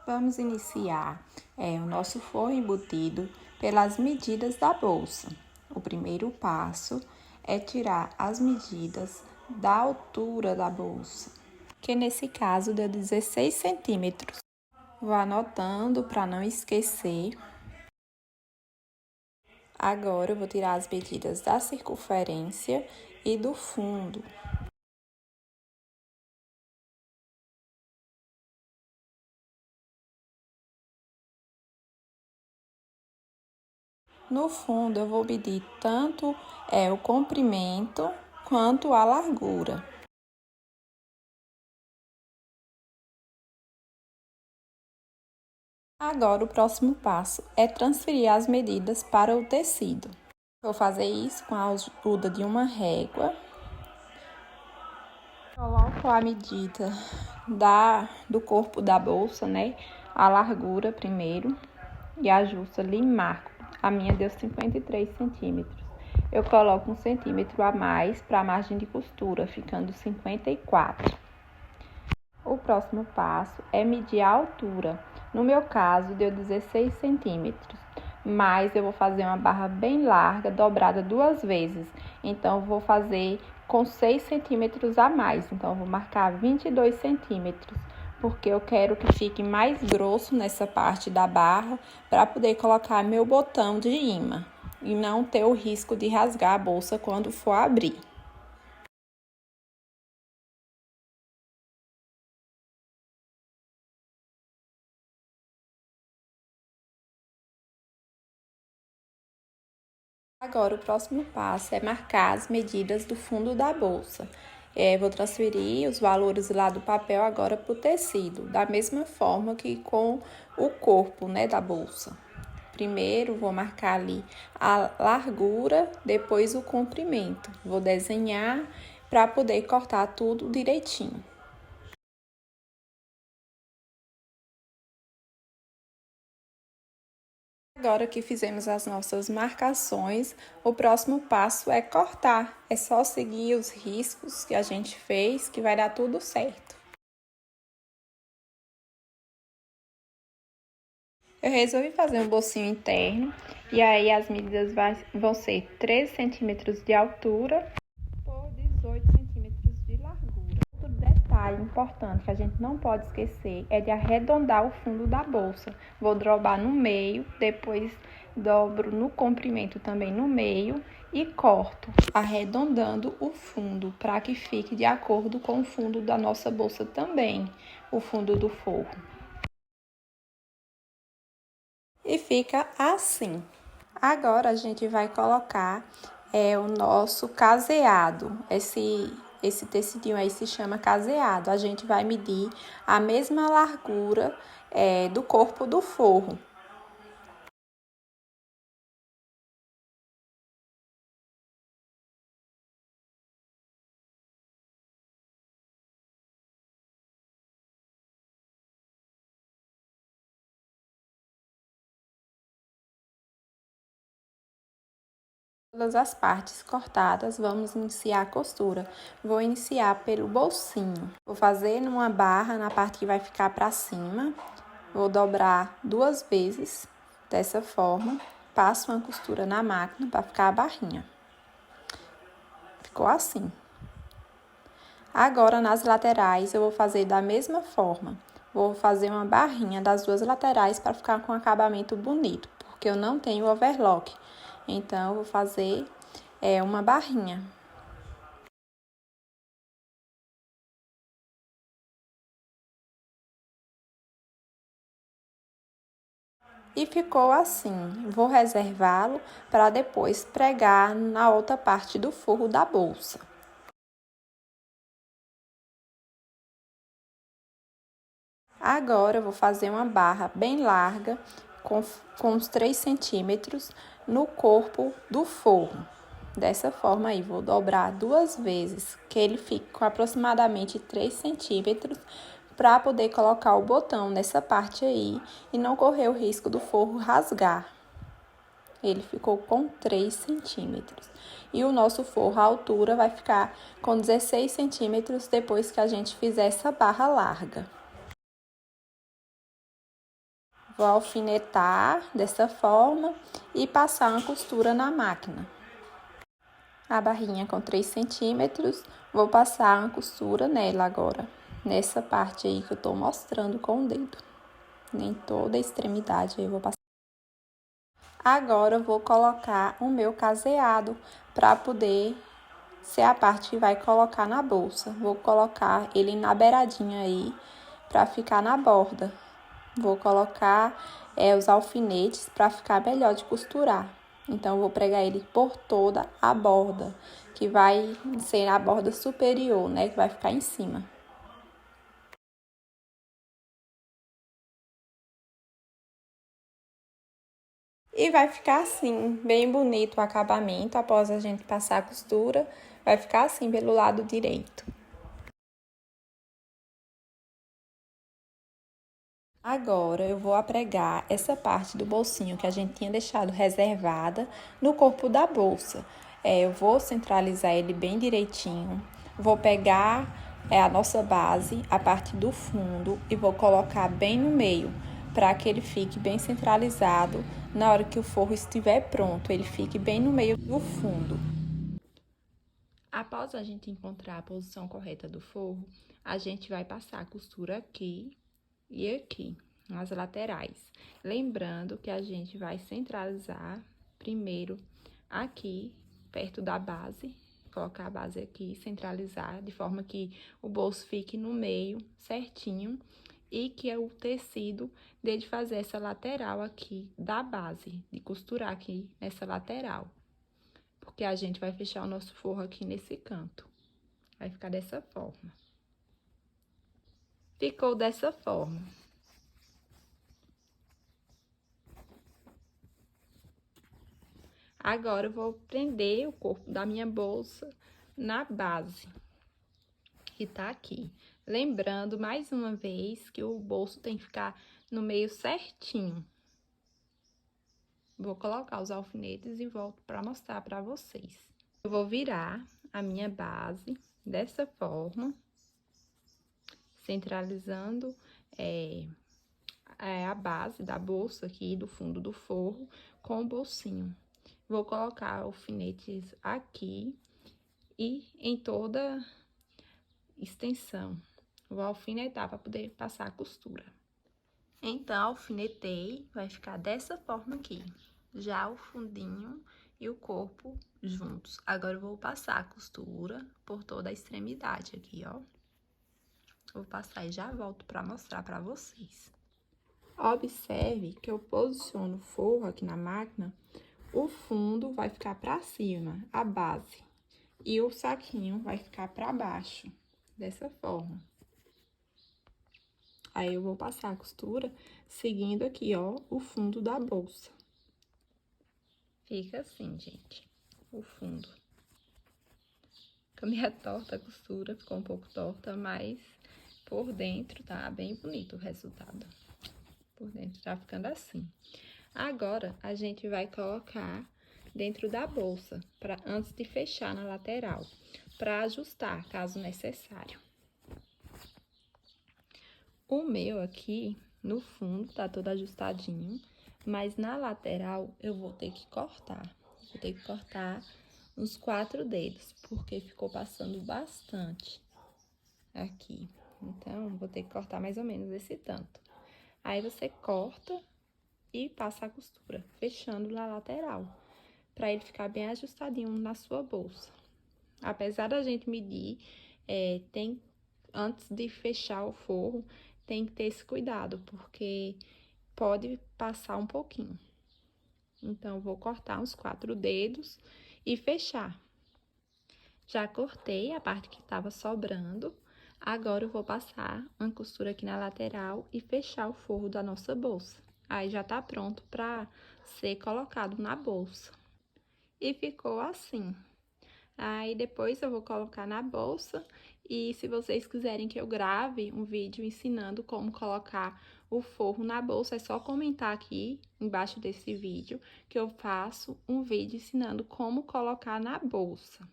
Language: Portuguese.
Vamos iniciar o nosso forro embutido pelas medidas da bolsa. O primeiro passo é tirar as medidas da altura da bolsa, que nesse caso deu 16 centímetros. Vou anotando para não esquecer. Agora eu vou tirar as medidas da circunferência e do fundo. No fundo, eu vou medir tanto o comprimento quanto a largura. Agora, o próximo passo é transferir as medidas para o tecido. Vou fazer isso com a ajuda de uma régua. Coloco a medida do corpo da bolsa, né? A largura primeiro e ajusto ali e marco. A minha deu 53 centímetros. Eu coloco 1 centímetro a mais para a margem de costura, ficando 54. O próximo passo é medir a altura. No meu caso, deu 16 centímetros, mas eu vou fazer uma barra bem larga, dobrada 2 vezes. Então, eu vou fazer com 6 centímetros a mais. Então, eu vou marcar 22 centímetros, porque eu quero que fique mais grosso nessa parte da barra, para poder colocar meu botão de imã e não ter o risco de rasgar a bolsa quando for abrir. Agora, o próximo passo é marcar as medidas do fundo da bolsa. Vou transferir os valores lá do papel agora para o tecido, da mesma forma que com o corpo, né, da bolsa. Primeiro, vou marcar ali a largura, depois o comprimento. Vou desenhar para poder cortar tudo direitinho. Agora que fizemos as nossas marcações, o próximo passo é cortar. É só seguir os riscos que a gente fez, que vai dar tudo certo. Eu resolvi fazer um bolsinho interno, e aí as medidas vão ser 13 centímetros de altura por 18 centímetros de largura. Outro detalhe importante que a gente não pode esquecer é de arredondar o fundo da bolsa. Vou dobrar no meio, depois dobro no comprimento também no meio e corto, arredondando o fundo para que fique de acordo com o fundo da nossa bolsa também, o fundo do forro. E fica assim. Agora a gente vai colocar o nosso caseado. Esse tecidinho aí se chama caseado. A gente vai medir a mesma largura do corpo do forro. Todas as partes cortadas, vamos iniciar a costura. Vou iniciar pelo bolsinho. Vou fazer numa barra na parte que vai ficar para cima. Vou dobrar 2 vezes, dessa forma. Passo uma costura na máquina para ficar a barrinha. Ficou assim. Agora, nas laterais, eu vou fazer da mesma forma. Vou fazer uma barrinha das 2 laterais para ficar com um acabamento bonito, porque eu não tenho overlock. Então, eu vou fazer uma barrinha. E ficou assim. Vou reservá-lo para depois pregar na outra parte do forro da bolsa. Agora, eu vou fazer uma barra bem larga, com uns 3 centímetros, no corpo do forro. Dessa forma aí, vou dobrar 2 vezes, que ele fique com aproximadamente 3 centímetros, para poder colocar o botão nessa parte aí e não correr o risco do forro rasgar. Ele ficou com 3 centímetros. E o nosso forro, a altura, vai ficar com 16 centímetros depois que a gente fizer essa barra larga. Vou alfinetar dessa forma e passar uma costura na máquina. A barrinha com 3 centímetros, vou passar uma costura nela agora. Nessa parte aí que eu tô mostrando com o dedo. Nem toda a extremidade aí eu vou passar. Agora eu vou colocar o meu caseado para poder ser a parte que vai colocar na bolsa. Vou colocar ele na beiradinha aí para ficar na borda. Vou colocar os alfinetes para ficar melhor de costurar. Então, eu vou pregar ele por toda a borda, que vai ser a borda superior, né? Que vai ficar em cima. E vai ficar assim, bem bonito o acabamento, após a gente passar a costura, vai ficar assim pelo lado direito. Agora, eu vou apregar essa parte do bolsinho que a gente tinha deixado reservada no corpo da bolsa. Eu vou centralizar ele bem direitinho, vou pegar a nossa base, a parte do fundo, e vou colocar bem no meio, para que ele fique bem centralizado na hora que o forro estiver pronto, ele fique bem no meio do fundo. Após a gente encontrar a posição correta do forro, a gente vai passar a costura aqui e aqui, nas laterais. Lembrando que a gente vai centralizar primeiro aqui, perto da base, colocar a base aqui, centralizar, de forma que o bolso fique no meio, certinho, e que o tecido dê de fazer essa lateral aqui da base, de costurar aqui nessa lateral. Porque a gente vai fechar o nosso forro aqui nesse canto. Vai ficar dessa forma. Ficou dessa forma. Agora, eu vou prender o corpo da minha bolsa na base, que tá aqui. Lembrando, mais uma vez, que o bolso tem que ficar no meio certinho. Vou colocar os alfinetes e volto para mostrar para vocês. Eu vou virar a minha base dessa forma, centralizando a base da bolsa aqui, do fundo do forro, com o bolsinho. Vou colocar alfinetes aqui e em toda extensão. Vou alfinetar para poder passar a costura. Então, alfinetei, vai ficar dessa forma aqui. Já o fundinho e o corpo juntos. Agora, eu vou passar a costura por toda a extremidade aqui, ó. Vou passar e já volto para mostrar para vocês. Observe que eu posiciono o forro aqui na máquina, o fundo vai ficar para cima, a base, e o saquinho vai ficar para baixo, dessa forma. Aí, eu vou passar a costura seguindo aqui, ó, o fundo da bolsa. Fica assim, gente, o fundo. Ficou meio torta a costura, ficou um pouco torta, mas por dentro tá bem bonito o resultado. Por dentro tá ficando assim. Agora, a gente vai colocar dentro da bolsa, antes de fechar na lateral, para ajustar, caso necessário. O meu aqui, no fundo, tá todo ajustadinho, mas na lateral eu vou ter que cortar. Vou ter que cortar uns 4 dedos, porque ficou passando bastante aqui. Então, vou ter que cortar mais ou menos esse tanto. Aí, você corta e passa a costura, fechando na lateral, para ele ficar bem ajustadinho na sua bolsa. Apesar da gente medir, antes de fechar o forro, tem que ter esse cuidado, porque pode passar um pouquinho. Então, vou cortar uns 4 dedos e fechar. Já cortei a parte que estava sobrando. Agora, eu vou passar uma costura aqui na lateral e fechar o forro da nossa bolsa. Aí, já tá pronto para ser colocado na bolsa. E ficou assim. Aí, depois eu vou colocar na bolsa e se vocês quiserem que eu grave um vídeo ensinando como colocar o forro na bolsa, é só comentar aqui embaixo desse vídeo que eu faço um vídeo ensinando como colocar na bolsa.